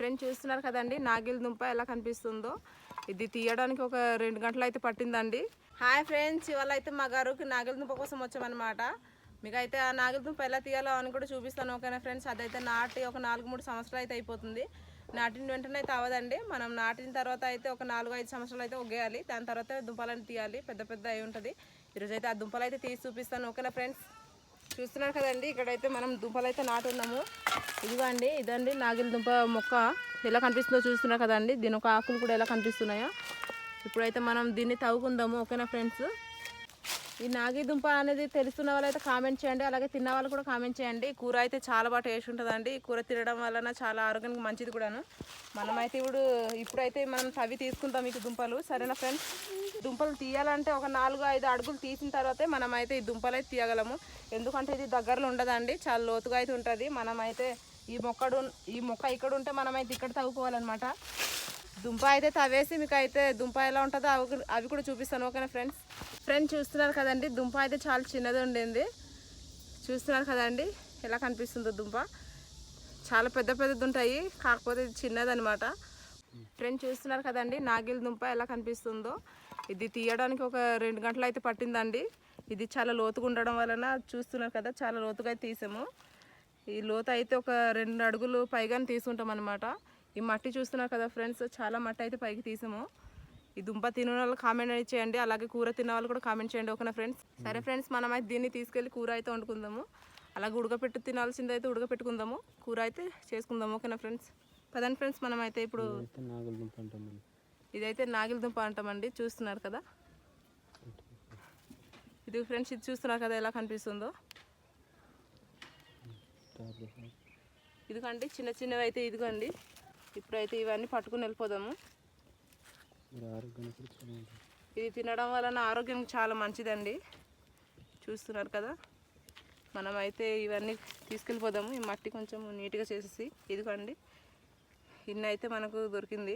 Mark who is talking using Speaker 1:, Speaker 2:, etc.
Speaker 1: Friends చూస్తున్నారు కదండి నాగిల్ దుంప ఎలా కనిపిస్తుందో. ఇది తీయడానికి ఒక 2 గంటలు అయితే పట్టిందండి. హాయ్ ఫ్రెండ్స్, ఇవాళ అయితే మా గారికి నాగిల్ దుంప కోసం వచ్చామన్నమాట. మీకు అయితే ఆ నాగిల్ దుంప ఎలా తీయాలో అని కూడా చూపిస్తాను. ఓకేనా ఫ్రెండ్స్, అదైతే నాటి ఒక 4-3 సంవత్సరాలు అయితే అయిపోతుంది. నాటిన వెంటనే అయితే అవ్వదండి. మనం నాటిన తర్వాత అయితే ఒక 4-5 సంవత్సరాలు అయితే ఒగ్గేయాలి. దాని తర్వాత దుంపలను తీయాలి. పెద్ద పెద్ద అయి ఉంటుంది. ఈరోజు అయితే ఆ దుంపలు అయితే తీసి చూపిస్తాను. ఓకేనా ఫ్రెండ్స్, చూస్తున్నారు కదండి ఇక్కడైతే మనం దుంపలు అయితే నాటున్నాము. ఇదిగోండి, ఇదండి నాగిల్ దుంప మొక్క ఎలా కనిపిస్తుందో చూస్తున్నారు కదండి. దీని ఒక ఆకులు కూడా ఎలా కనిపిస్తున్నాయో. ఇప్పుడైతే మనం దీన్ని తవ్వుకుందాము. ఓకేనా ఫ్రెండ్స్, ఈ నాగి దుంప అనేది తెలుస్తున్న వాళ్ళు అయితే కామెంట్ చేయండి, అలాగే తిన్న వాళ్ళు కూడా కామెంట్ చేయండి. కూర అయితే చాలా బాగా టేస్ట్ ఉంటుందండి. కూర తినడం వలన చాలా ఆరోగ్యానికి మంచిది కూడాను. మనమైతే ఇప్పుడైతే మనం తవ్వి తీసుకుంటాం మీకు దుంపలు. సరేనా ఫ్రెండ్స్, దుంపలు తీయాలంటే ఒక 4-5 అడుగులు తీసిన తర్వాతే మనమైతే ఈ దుంపలు అయితే తీయగలము. ఎందుకంటే ఇది దగ్గరలో ఉండదండి, చాలా లోతుగా అయితే ఉంటుంది. మనమైతే ఈ మొక్క ఇక్కడ ఉంటే మనమైతే ఇక్కడ తవ్వుకోవాలన్నమాట. దుంప అయితే తవ్వేసి మీకు అయితే దుంప ఎలా ఉంటుందో అవి కూడా చూపిస్తాను. ఓకేనా ఫ్రెండ్స్ చూస్తున్నారు కదండి, దుంప అయితే చాలా చిన్నది ఉండింది. చూస్తున్నారు కదండి ఎలా కనిపిస్తుందో. దుంప చాలా పెద్దది ఉంటాయి, కాకపోతే ఇది చిన్నదనమాట. ఫ్రెండ్స్ చూస్తున్నారు కదండి నాగిల్ దుంప ఎలా కనిపిస్తుందో. ఇది తీయడానికి ఒక 2 గంటలు అయితే పట్టిందండి. ఇది చాలా లోతుగా ఉండడం వలన చూస్తున్నారు కదా, చాలా లోతుగా అయితే తీసాము. ఈ లోతు అయితే ఒక 2 అడుగులు పైగానే తీసుకుంటాం అనమాట. ఈ మట్టి చూస్తున్నారు కదా ఫ్రెండ్స్, చాలా మట్టి అయితే పైకి తీసాము. ఈ దుంప తినే వాళ్ళు కామెంట్ అయితే చేయండి, అలాగే కూర తినే వాళ్ళు కూడా కామెంట్ చేయండి. ఓకేనా ఫ్రెండ్స్, సరే ఫ్రెండ్స్, మనం అయితే దీన్ని తీసుకెళ్ళి కూర అయితే వండుకుందాము. అలాగే ఉడకపెట్టు తినాల్సింది అయితే ఉడకపెట్టుకుందాము, కూర అయితే చేసుకుందాము. ఓకేనా ఫ్రెండ్స్, పదండి ఫ్రెండ్స్, మనం అయితే ఇప్పుడు ఇదైతే నాగిల్ దుంప అంటామండి. చూస్తున్నారు కదా ఇది ఫ్రెండ్స్, ఇది చూస్తున్నారు కదా ఎలా కనిపిస్తుందో. ఇదిగోండి చిన్నవి అయితే ఇదిగోండి. ఇప్పుడైతే ఇవన్నీ పట్టుకుని వెళ్ళిపోదాము. ఇది తినడం వలన ఆరోగ్యానికి చాలా మంచిదండి. చూస్తున్నారు కదా, మనమైతే ఇవన్నీ తీసుకెళ్ళిపోదాము. ఈ మట్టి కొంచెం నీట్గా చేసేసి ఇదిగోండి, ఇన్ని అయితే మనకు దొరికింది.